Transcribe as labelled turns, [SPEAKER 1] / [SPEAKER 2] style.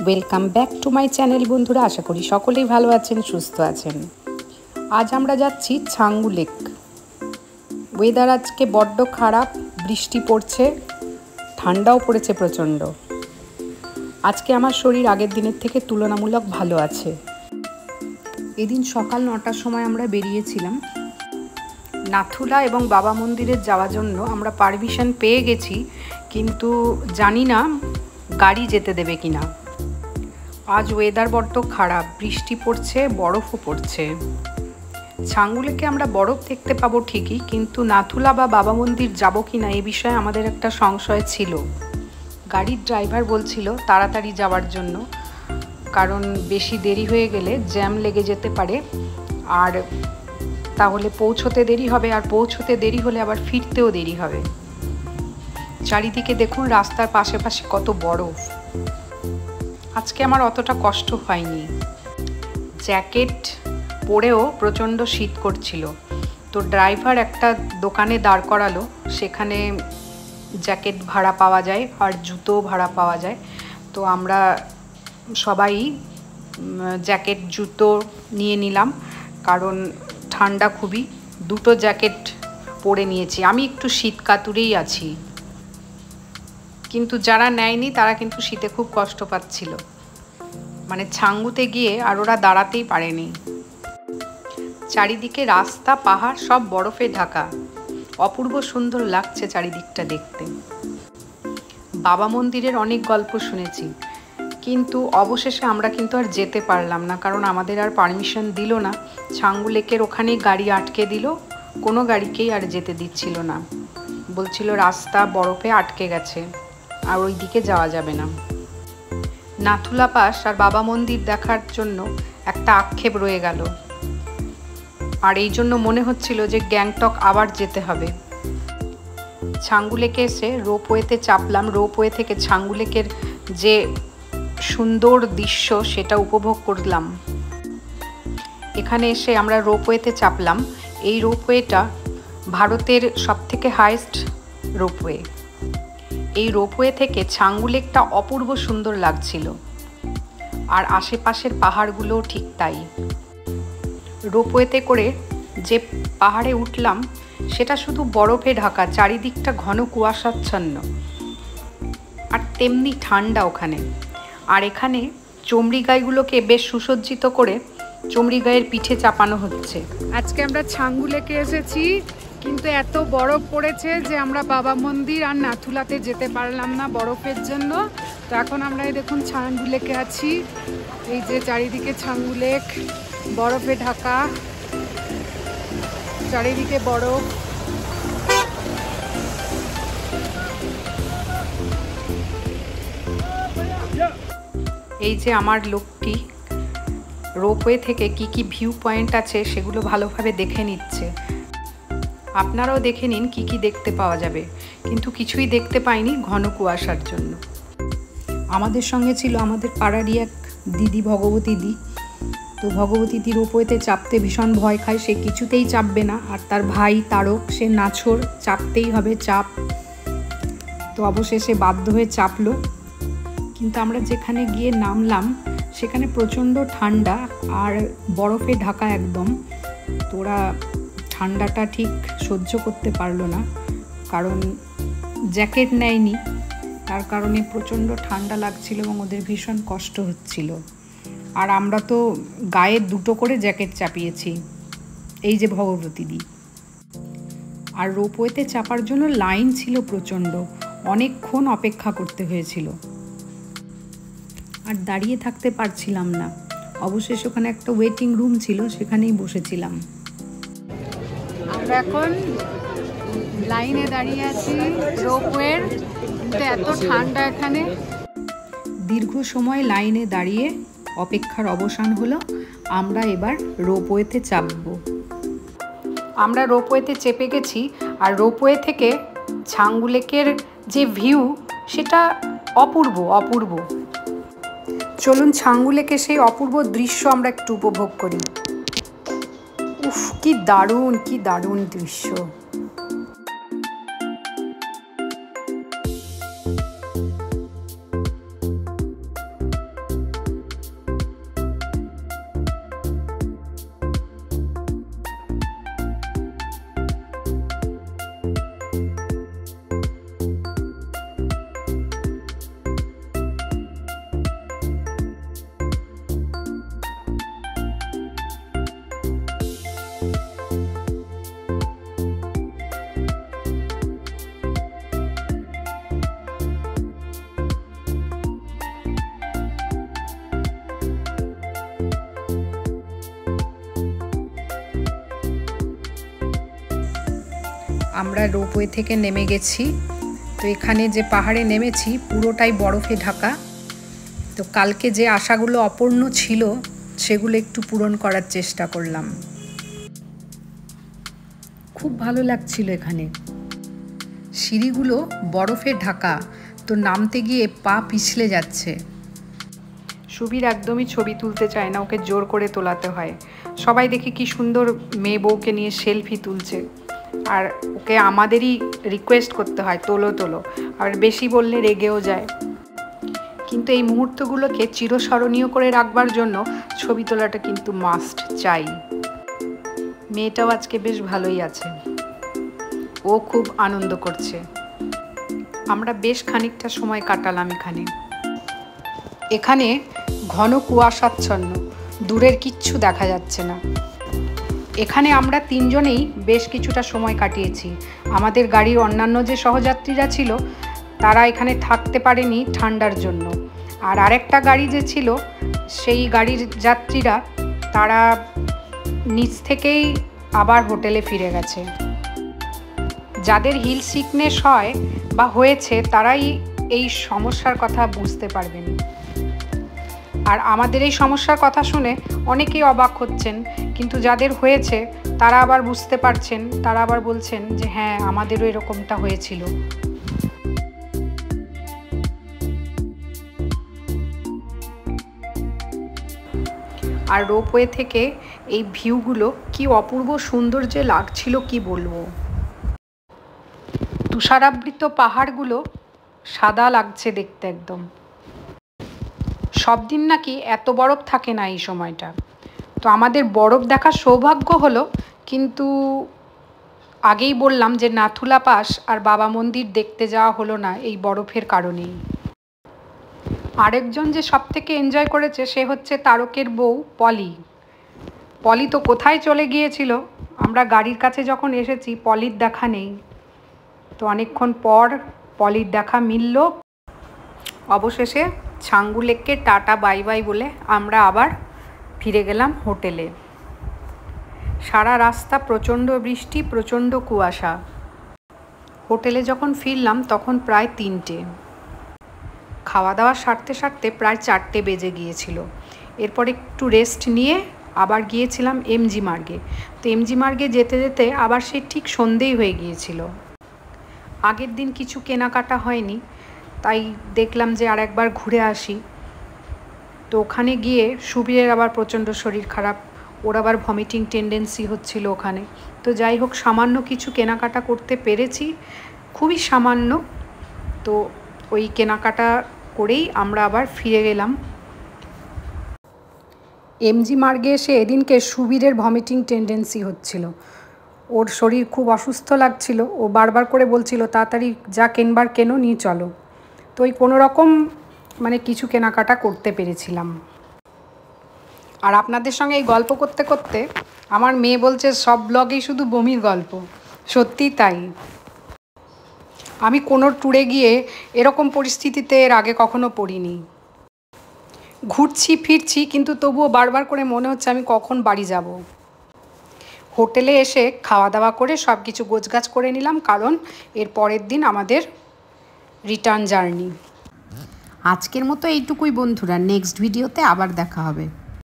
[SPEAKER 1] Welcome back to my channel বন্ধুরা। আশা করি সকলেই ভালো আছেন, সুস্থ আছেন। আজ আমরা যাচ্ছি ছাঙ্গু লেক। ওয়েদার আজকে বড্ড খারাপ, বৃষ্টি পড়ছে, ঠান্ডাও পড়েছে প্রচণ্ড। আজকে আমার শরীর আগের দিনের থেকে তুলনামূলক ভালো আছে। এদিন সকাল 9টার সময় আমরা বেরিয়েছিলাম। নাথুলা এবং বাবা মন্দিরে যাওয়ার জন্য আমরা পারমিশন পেয়ে গেছি, কিন্তু জানি না গাড়ি যেতে দেবে কিনা। আজ ওয়েদার বড্ড খারাপ, বৃষ্টি পড়ছে, বরফও পড়ছে। ছাঙ্গু লেকে আমরা বরফ দেখতে পাবো ঠিকই, কিন্তু নাথুলা বা বাবা মন্দির যাব কি না এ বিষয়ে আমাদের একটা সংশয় ছিল। গাড়ির ড্রাইভার বলছিল তাড়াতাড়ি যাওয়ার জন্য, কারণ বেশি দেরি হয়ে গেলে জ্যাম লেগে যেতে পারে, আর তাহলে পৌঁছতে দেরি হবে, আর পৌঁছতে দেরি হলে আবার ফিরতেও দেরি হবে। চারিদিকে দেখুন রাস্তার পাশে পাশে কত বরফ। আজকে আমার অতটা কষ্ট হয়নি। জ্যাকেট পরেও প্রচণ্ড শীত করছিল, তো ড্রাইভার একটা দোকানে দাঁড় করালো, সেখানে জ্যাকেট ভাড়া পাওয়া যায় আর জুতো ভাড়া পাওয়া যায়। তো আমরা সবাই জ্যাকেট জুতো নিয়ে নিলাম, কারণ ঠান্ডা খুবই। দুটো জ্যাকেট পরে নিয়েছি। আমি একটু শীত কাতুরেই আছি, কিন্তু যারা নেয়নি তারা কিন্তু শীতে খুব কষ্ট পাচ্ছিল। মানে ছাঙ্গুতে গিয়ে আর ওরা দাঁড়াতেই পারেনি। চারিদিকে রাস্তা, পাহাড় সব বরফে ঢাকা, অপূর্ব সুন্দর লাগছে চারিদিকটা দেখতে। বাবা মন্দিরের অনেক গল্প শুনেছি, কিন্তু অবশেষে আমরা কিন্তু আর যেতে পারলাম না, কারণ আমাদের আর পারমিশন দিল না। ছাঙ্গু লেকের ওখানেই গাড়ি আটকে দিল, কোনো গাড়িকেই আর যেতে দিচ্ছিল না। বলছিল রাস্তা বরফে আটকে গেছে আর ওই দিকে যাওয়া যাবে না। নাথুলা পাস আর বাবা মন্দির দেখার জন্য একটা আক্ষেপ রয়ে গেল, আর এই জন্য মনে হচ্ছিল যে গ্যাংটক আবার যেতে হবে। ছাঙ্গু লেকে এসে রোপওয়েতে চাপলাম। রোপওয়ে থেকে ছাঙ্গু লেকের যে সুন্দর দৃশ্য সেটা উপভোগ করলাম। এখানে এসে আমরা রোপওয়েতে চাপলাম। এই রোপওয়েটা ভারতের সবথেকে হাইয়েস্ট রোপওয়ে। এই রোপওয়ে থেকে ছাঙ্গু লেকটা অপূর্ব সুন্দর লাগছিল, আর আশেপাশের পাহাড়গুলোও ঠিক তাই। রোপওয়েতে করে যে পাহাড়ে উঠলাম সেটা শুধু বরফে ঢাকা, চারিদিকটা ঘন কুয়াশাচ্ছন্ন, আর তেমনি ঠান্ডা ওখানে। আর এখানে চমড়ি গাইগুলোকে বেশ সুসজ্জিত করে চমড়ি গায়ের পিঠে চাপানো হচ্ছে। আজকে আমরা ছাঙ্গু লেকে এসেছি, কিন্তু এত বরফ পড়েছে যে আমরা বাবা মন্দির আর নাথুলাতে যেতে পারলাম না বরফের জন্য। তো এখন আমরা এই দেখুন ছাঙ্গু লেকে আছি। এই যে চারিদিকে ছাঙ্গু লেক, বরফে ঢাকা, চারিদিকে বরফ। এই যে আমার লোকটি রোপওয়ে থেকে কি কি ভিউ পয়েন্ট আছে সেগুলো ভালোভাবে দেখে নিচ্ছে। আপনারাও দেখে নিন কি কি দেখতে পাওয়া যাবে, কিন্তু কিছুই দেখতে পাইনি ঘন কুয়াশার জন্য। আমাদের সঙ্গে ছিল আমাদের পাড়ারই এক দিদি, ভগবতী দি। তো ভগবতী দি রোপওয়েতে চাপতে ভীষণ ভয় খায়, সে কিছুতেই চাপবে না। আর তার ভাই তারক, সে নাছোড়, চাপতেই হবে, চাপ। তো অবশেষে বাধ্য হয়ে চাপলো, কিন্তু আমরা যেখানে গিয়ে নামলাম সেখানে প্রচণ্ড ঠান্ডা আর বরফে ঢাকা একদম। তো ওরা ঠান্ডাটা ঠিক সহ্য করতে পারলো না, কারণ জ্যাকেট নেয়নি, তার কারণে প্রচণ্ড ঠান্ডা লাগছিল এবং ওদের ভীষণ কষ্ট হচ্ছিল। আর আমরা তো গায়ে দুটো করে জ্যাকেট চাপিয়েছি, এই যে ভগবতী দি। আর রোপওয়েতে চাপার জন্য লাইন ছিল প্রচণ্ড, অনেকক্ষণ অপেক্ষা করতে হয়েছিল, আর দাঁড়িয়ে থাকতে পারছিলাম না। অবশেষে ওখানে একটা ওয়েটিং রুম ছিল, সেখানেই বসেছিলাম। আমরা এখন লাইনে দাঁড়িয়ে আছি রোপওয়ের, কিন্তু এত ঠান্ডা এখানে। দীর্ঘ সময় লাইনে দাঁড়িয়ে অপেক্ষার অবসান হলো। আমরা এবার রোপওয়েতে চাপব। আমরা রোপওয়েতে চেপে গেছি, আর রোপওয়ে থেকে ছাঙ্গু লেকের যে ভিউ সেটা অপূর্ব অপূর্ব। চলুন ছাঙ্গু লেকে সেই অপূর্ব দৃশ্য আমরা একটু উপভোগ করি। উফ, কি দারুণ, কি দারুণ দৃশ্য। আমরা রোপওয়ে থেকে নেমে গেছি। তো এখানে যে পাহাড়ে নেমেছি পুরোটাই বরফে ঢাকা। তো কালকে যে আশাগুলো অপূর্ণ ছিল সেগুলো একটু পূরণ করার চেষ্টা করলাম। খুব ভালো লাগছিল এখানে। সিঁড়িগুলো বরফে ঢাকা, তো নামতে গিয়ে পা পিছলে যাচ্ছে। সুবীর একদমই ছবি তুলতে চায় না, ওকে জোর করে তোলাতে হয়। সবাই দেখি কি সুন্দর মেয়ে বউকে নিয়ে সেলফি তুলছে, আর ওকে আমাদেরই রিকোয়েস্ট করতে হয় তোলো তোলো, আর বেশি বললে রেগেও যায়। কিন্তু এই মুহূর্তগুলোকে চিরস্মরণীয় করে রাখবার জন্য ছবি তোলাটা কিন্তু মাস্ট চাই। মেয়েটাও আজকে বেশ ভালোই আছে, ও খুব আনন্দ করছে। আমরা বেশ খানিকটা সময় কাটালাম এখানে। এখানে ঘন কুয়াশাচ্ছন্ন, দূরের কিচ্ছু দেখা যাচ্ছে না। এখানে আমরা তিনজনেই বেশ কিছুটা সময় কাটিয়েছি। আমাদের গাড়ির অন্যান্য যে সহযাত্রীরা ছিল তারা এখানে থাকতে পারেনি ঠান্ডার জন্য, আর আরেকটা গাড়ি যে ছিল সেই গাড়ির যাত্রীরা তারা নিচ থেকেই আবার হোটেলে ফিরে গেছে। যাদের হিল সিকনেস হয় বা হয়েছে তারাই এই সমস্যার কথা বুঝতে পারবেন। আর আমাদের এই সমস্যার কথা শুনে অনেকেই অবাক হচ্ছেন, কিন্তু যাদের হয়েছে তারা আবার বুঝতে পারছেন, তারা আবার বলছেন যে হ্যাঁ আমাদেরও এরকমটা হয়েছিল। আর রোপওয়ে থেকে এই ভিউগুলো কি অপূর্ব সুন্দর যে লাগছিল কি বলবো। তুষারাবৃত পাহাড়গুলো সাদা লাগছে দেখতে একদম। সব দিন নাকি এত বরফ থাকে না এই সময়টা। তো আমাদের বরফ দেখার সৌভাগ্য হলো, কিন্তু আগেই বললাম যে নাথুলা পাস আর বাবা মন্দির দেখতে যাওয়া হলো না এই বরফের কারণেই। আরেকজন যে সব থেকে এনজয় করেছে সে হচ্ছে তারকের বউ পলি। পলি তো কোথায় চলে গিয়েছিল, আমরা গাড়ির কাছে যখন এসেছি পলির দেখা নেই। তো অনেকক্ষণ পর পলির দেখা মিলল। অবশেষে ছাঙ্গু লেককে টাটা বাই বাই বলে আমরা আবার ফিরে গেলাম হোটেলে। সারা রাস্তা প্রচণ্ড বৃষ্টি, প্রচণ্ড কুয়াশা। হোটেলে যখন ফিরলাম তখন প্রায় 3টে। খাওয়া দাওয়া সারতে সারতে প্রায় 4টে বেজে গিয়েছিল। এরপর একটু রেস্ট নিয়ে আবার গিয়েছিলাম এমজি মার্গে। তো এমজি মার্গে যেতে যেতে আবার সেই ঠিক সন্ধেই হয়ে গিয়েছিল। আগের দিন কিছু কেনাকাটা হয়নি, তাই দেখলাম যে আর একবার ঘুরে আসি। তো ওখানে গিয়ে সুবীরের আবার প্রচণ্ড শরীর খারাপ, ওর আবার ভমিটিং টেন্ডেন্সি হচ্ছিল ওখানে। তো যাই হোক সামান্য কিছু কেনাকাটা করতে পেরেছি, খুবই সামান্য। তো ওই কেনাকাটা করেই আমরা আবার ফিরে গেলাম। এমজি মার্গে এসে এদিনকে সুবীরের ভমিটিং টেন্ডেন্সি হচ্ছিল, ওর শরীর খুব অসুস্থ লাগছিল। ও বারবার করে বলছিল তাড়াতাড়ি যা কেনবার কেনো, নিয়ে চলো। তো ওই কোনো রকম মানে কিছু কেনাকাটা করতে পেরেছিলাম। আর আপনাদের সঙ্গে এই গল্প করতে করতে আমার মেয়ে বলছে সব ব্লগেই শুধু বমির গল্প। সত্যিই তাই। আমি কোনো ট্যুরে গিয়ে এরকম পরিস্থিতিতে এর আগে কখনো পড়িনি। ঘুরছি ফিরছি কিন্তু তবুও বারবার করে মনে হচ্ছে আমি কখন বাড়ি যাব। হোটেলে এসে খাওয়া দাওয়া করে সব কিছু গোছগাছ করে নিলাম, কারণ এর পরের দিন আমাদের রিটার্ন জার্নি। আজকের মতো এইটুকুই বন্ধুরা, নেক্সট ভিডিওতে আবার দেখা হবে।